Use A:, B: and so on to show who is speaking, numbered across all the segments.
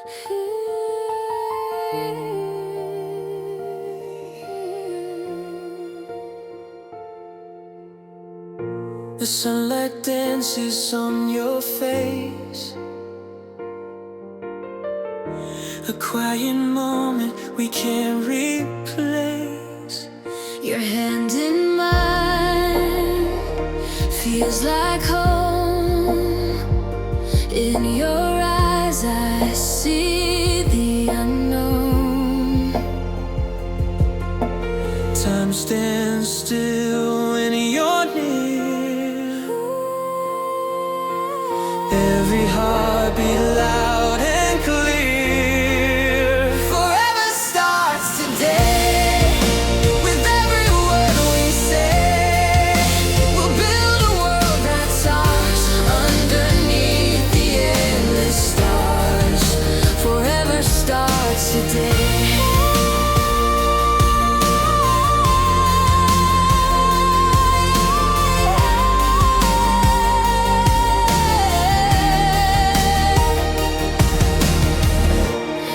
A: The sunlight dances on your face, a quiet moment we can't replace.
B: Your hand in mine feels like home. In your eyes I see the unknown.
A: Time stands still when you're near. Every heartbeat loud and clear.
B: Forever starts today. With every word we say, we'll build a world that's ours underneath the endless stars. Forever starts today.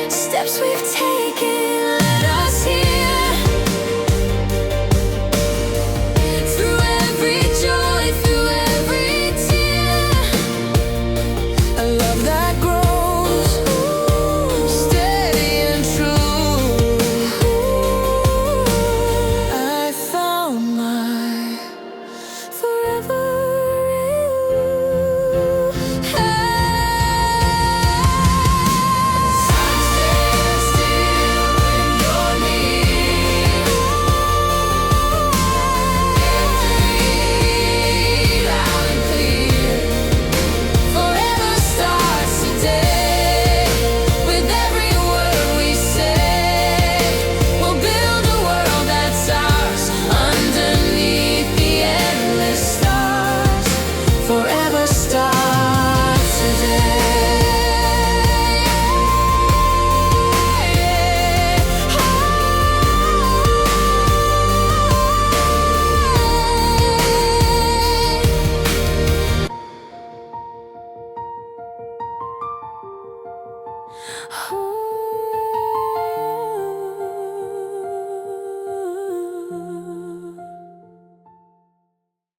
B: Steps we've taken led us here. Through every joy, through every tear.
A: A love that grows steady and true. I found my
B: Forever oh.